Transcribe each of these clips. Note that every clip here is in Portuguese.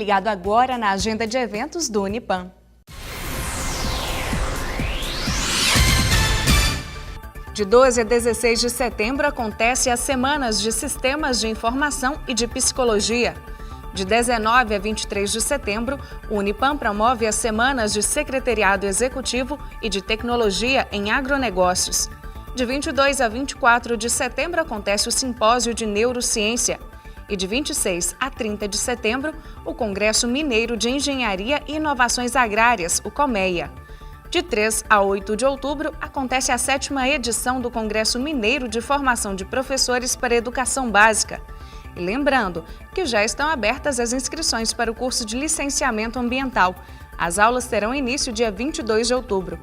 ligado agora na agenda de eventos do Unipam. De 12 a 16 de setembro acontece as Semanas de Sistemas de Informação e de Psicologia. De 19 a 23 de setembro, o Unipam promove as Semanas de Secretariado Executivo e de Tecnologia em Agronegócios. De 22 a 24 de setembro acontece o Simpósio de Neurociência. E de 26 a 30 de setembro, o Congresso Mineiro de Engenharia e Inovações Agrárias, o COMEA. De 3 a 8 de outubro, acontece a 7ª edição do Congresso Mineiro de Formação de Professores para Educação Básica. E lembrando que já estão abertas as inscrições para o curso de Licenciamento Ambiental. As aulas terão início dia 22 de outubro.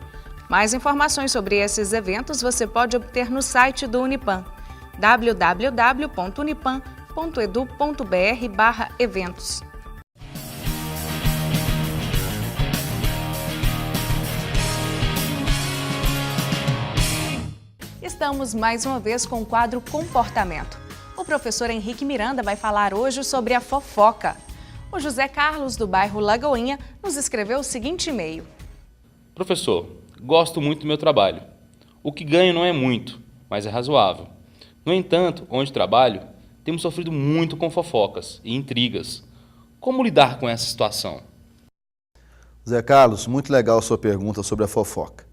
Mais informações sobre esses eventos você pode obter no site do Unipam, www.unipam.edu.br/eventos. Estamos mais uma vez com o quadro Comportamento. O professor Henrique Miranda vai falar hoje sobre a fofoca. O José Carlos, do bairro Lagoinha, nos escreveu o seguinte e-mail. Professor, gosto muito do meu trabalho. O que ganho não é muito, mas é razoável. No entanto, onde trabalho, temos sofrido muito com fofocas e intrigas. Como lidar com essa situação? Zé Carlos, muito legal a sua pergunta sobre a fofoca.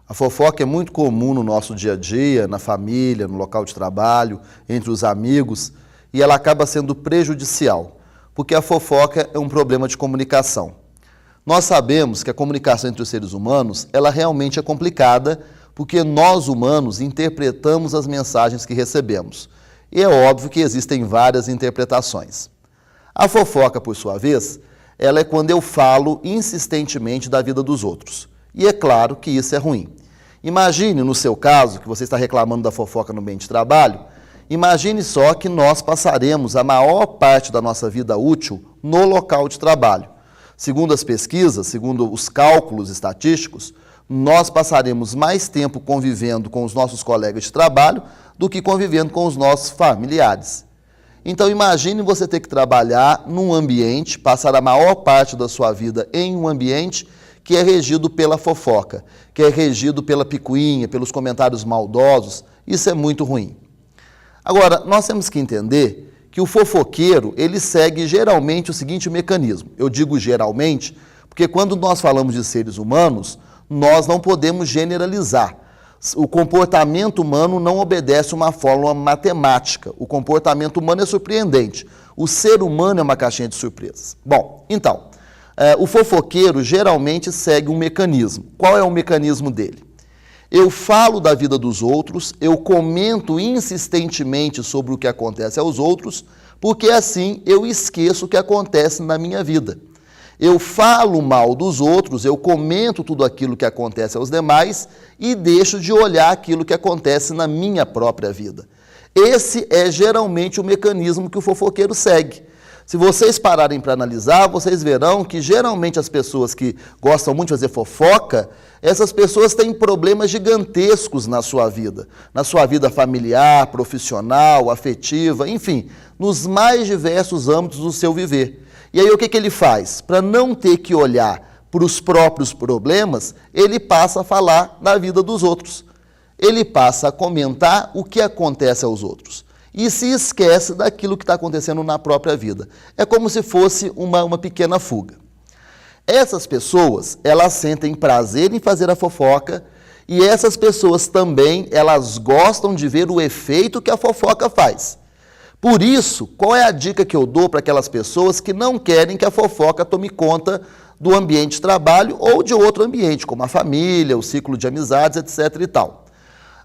A fofoca é muito comum no nosso dia a dia, na família, no local de trabalho, entre os amigos, e ela acaba sendo prejudicial, porque a fofoca é um problema de comunicação. Nós sabemos que a comunicação entre os seres humanos, ela realmente é complicada, porque nós humanos interpretamos as mensagens que recebemos. E é óbvio que existem várias interpretações. A fofoca, por sua vez, ela é quando eu falo insistentemente da vida dos outros. E é claro que isso é ruim. Imagine, no seu caso, que você está reclamando da fofoca no ambiente de trabalho, imagine só que nós passaremos a maior parte da nossa vida útil no local de trabalho. Segundo as pesquisas, segundo os cálculos estatísticos, nós passaremos mais tempo convivendo com os nossos colegas de trabalho do que convivendo com os nossos familiares. Então imagine você ter que trabalhar num ambiente, passar a maior parte da sua vida em um ambiente que é regido pela fofoca, que é regido pela picuinha, pelos comentários maldosos. Isso é muito ruim. Agora, nós temos que entender que o fofoqueiro, ele segue geralmente o seguinte mecanismo. Eu digo geralmente, porque quando nós falamos de seres humanos, nós não podemos generalizar. O comportamento humano não obedece uma fórmula matemática. O comportamento humano é surpreendente. O ser humano é uma caixinha de surpresas. Bom, então, o fofoqueiro geralmente segue um mecanismo. Qual é o mecanismo dele? Eu falo da vida dos outros, eu comento insistentemente sobre o que acontece aos outros, porque assim eu esqueço o que acontece na minha vida. Eu falo mal dos outros, eu comento tudo aquilo que acontece aos demais e deixo de olhar aquilo que acontece na minha própria vida. Esse é geralmente o mecanismo que o fofoqueiro segue. Se vocês pararem para analisar, vocês verão que geralmente as pessoas que gostam muito de fazer fofoca, essas pessoas têm problemas gigantescos na sua vida familiar, profissional, afetiva, enfim, nos mais diversos âmbitos do seu viver. E aí o que ele faz? Para não ter que olhar para os próprios problemas, ele passa a falar da vida dos outros. Ele passa a comentar o que acontece aos outros. E se esquece daquilo que está acontecendo na própria vida. É como se fosse uma pequena fuga. Essas pessoas, elas sentem prazer em fazer a fofoca e essas pessoas também, elas gostam de ver o efeito que a fofoca faz. Por isso, qual é a dica que eu dou para aquelas pessoas que não querem que a fofoca tome conta do ambiente de trabalho ou de outro ambiente, como a família, o ciclo de amizades, etc. e tal?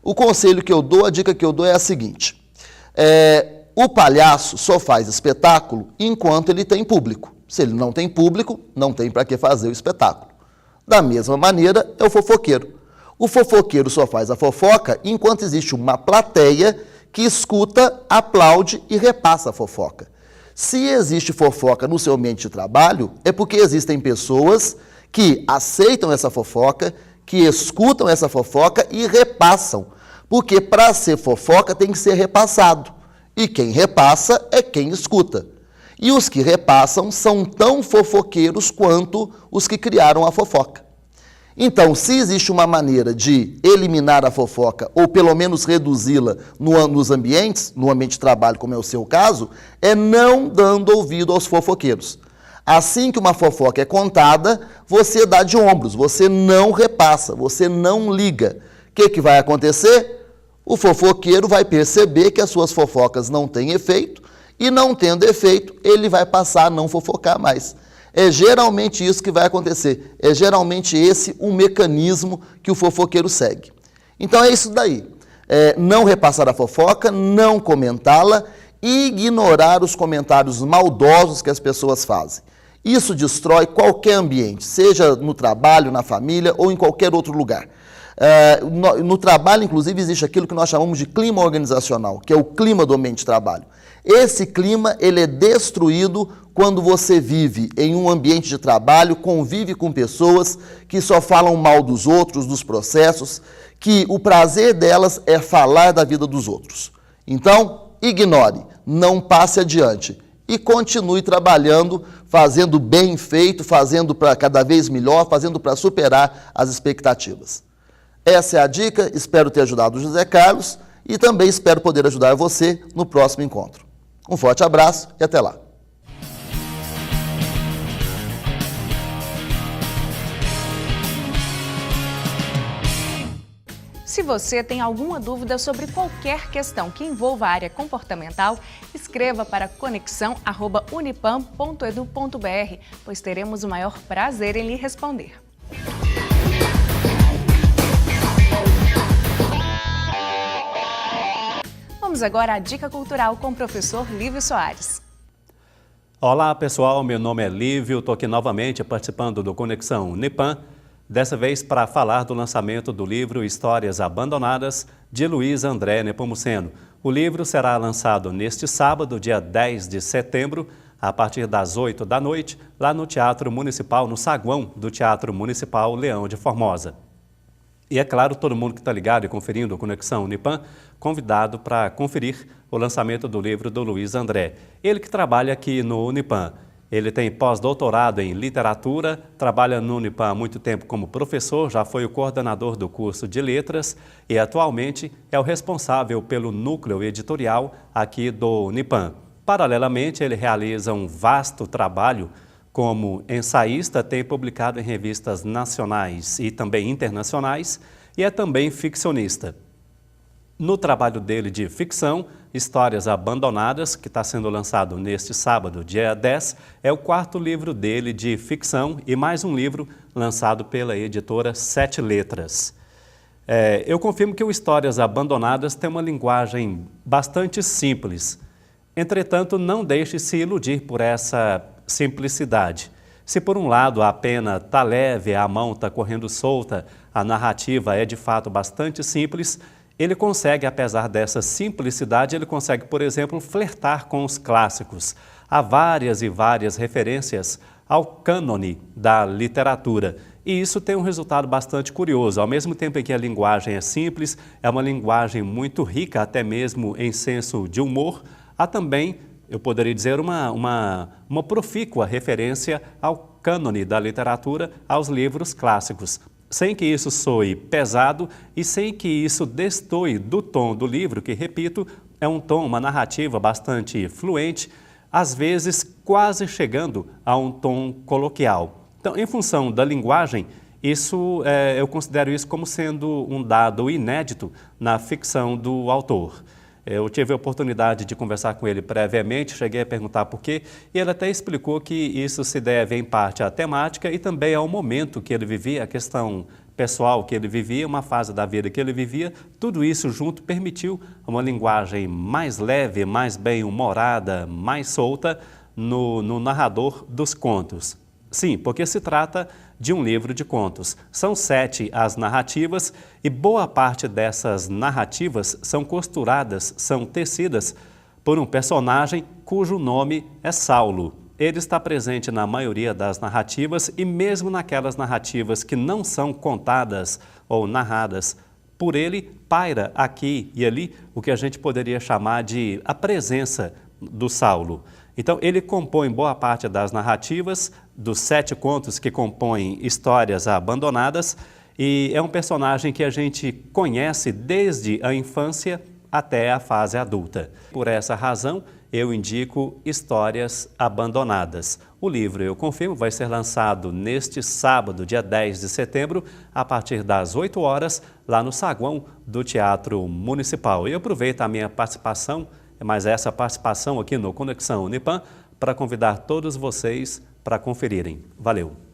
O conselho que eu dou, a dica que eu dou é a seguinte. O palhaço só faz espetáculo enquanto ele tem público. Se ele não tem público, não tem para que fazer o espetáculo. Da mesma maneira, é o fofoqueiro. O fofoqueiro só faz a fofoca enquanto existe uma plateia que escuta, aplaude e repassa a fofoca. Se existe fofoca no seu ambiente de trabalho, é porque existem pessoas que aceitam essa fofoca, que escutam essa fofoca e repassam. Porque para ser fofoca tem que ser repassado. E quem repassa é quem escuta. E os que repassam são tão fofoqueiros quanto os que criaram a fofoca. Então, se existe uma maneira de eliminar a fofoca, ou pelo menos reduzi-la nos ambientes, no ambiente de trabalho, como é o seu caso, é não dando ouvido aos fofoqueiros. Assim que uma fofoca é contada, você dá de ombros, você não repassa, você não liga. O que vai acontecer? O fofoqueiro vai perceber que as suas fofocas não têm efeito, e não tendo efeito, ele vai passar a não fofocar mais. É geralmente isso que vai acontecer. É geralmente esse o mecanismo que o fofoqueiro segue. Então é isso daí. Não repassar a fofoca, não comentá-la e ignorar os comentários maldosos que as pessoas fazem. Isso destrói qualquer ambiente, seja no trabalho, na família ou em qualquer outro lugar. No trabalho, inclusive, existe aquilo que nós chamamos de clima organizacional, que é o clima do ambiente de trabalho. Esse clima ele é destruído quando você vive em um ambiente de trabalho, convive com pessoas que só falam mal dos outros, dos processos, que o prazer delas é falar da vida dos outros. Então, ignore, não passe adiante e continue trabalhando, fazendo bem feito, fazendo para cada vez melhor, fazendo para superar as expectativas. Essa é a dica, espero ter ajudado o José Carlos e também espero poder ajudar você no próximo encontro. Um forte abraço e até lá. Se você tem alguma dúvida sobre qualquer questão que envolva a área comportamental, escreva para conexão@unipam.edu.br, pois teremos o maior prazer em lhe responder. Vamos agora à Dica Cultural com o professor Lívio Soares. Olá pessoal, meu nome é Lívio, estou aqui novamente participando do Conexão Unipam, dessa vez para falar do lançamento do livro Histórias Abandonadas, de Luiz André Nepomuceno. O livro será lançado neste sábado, dia 10 de setembro, a partir das 8 da noite, lá no Teatro Municipal, no saguão do Teatro Municipal Leão de Formosa. E é claro, todo mundo que está ligado e conferindo a Conexão Unipam, convidado para conferir o lançamento do livro do Luiz André. Ele que trabalha aqui no Unipam. Ele tem pós-doutorado em literatura, trabalha no Unipam há muito tempo como professor, já foi o coordenador do curso de letras e atualmente é o responsável pelo núcleo editorial aqui do Unipam. Paralelamente, ele realiza um vasto trabalho como ensaísta, tem publicado em revistas nacionais e também internacionais e é também ficcionista. No trabalho dele de ficção, Histórias Abandonadas, que está sendo lançado neste sábado, dia 10, é o quarto livro dele de ficção e mais um livro lançado pela editora Sete Letras. Eu confirmo que o Histórias Abandonadas tem uma linguagem bastante simples. Entretanto, não deixe se iludir por essa simplicidade. Se por um lado a pena está leve, a mão está correndo solta, a narrativa é de fato bastante simples, ele consegue, apesar dessa simplicidade, ele consegue, por exemplo, flertar com os clássicos. Há várias e várias referências ao cânone da literatura. E isso tem um resultado bastante curioso. Ao mesmo tempo em que a linguagem é simples, é uma linguagem muito rica, até mesmo em senso de humor, há também, eu poderia dizer, uma profícua referência ao cânone da literatura, aos livros clássicos. Sem que isso soe pesado e sem que isso destoe do tom do livro, que, repito, é um tom, uma narrativa bastante fluente, às vezes quase chegando a um tom coloquial. Então, em função da linguagem, eu considero isso como sendo um dado inédito na ficção do autor. Eu tive a oportunidade de conversar com ele previamente, cheguei a perguntar por quê, e ele até explicou que isso se deve em parte à temática e também ao momento que ele vivia, a questão pessoal que ele vivia, uma fase da vida que ele vivia, tudo isso junto permitiu uma linguagem mais leve, mais bem-humorada, mais solta no narrador dos contos. Sim, porque se trata de um livro de contos. São 7 as narrativas e boa parte dessas narrativas são costuradas, são tecidas por um personagem cujo nome é Saulo. Ele está presente na maioria das narrativas e mesmo naquelas narrativas que não são contadas ou narradas por ele, paira aqui e ali o que a gente poderia chamar de a presença do Saulo. Então, ele compõe boa parte das narrativas dos 7 contos que compõem Histórias Abandonadas e é um personagem que a gente conhece desde a infância até a fase adulta. Por essa razão, eu indico Histórias Abandonadas. O livro, eu confirmo, vai ser lançado neste sábado, dia 10 de setembro, a partir das 8 horas, lá no saguão do Teatro Municipal. Eu aproveito a minha participação, mas essa participação aqui no Conexão Unipan, para convidar todos vocês para conferirem. Valeu!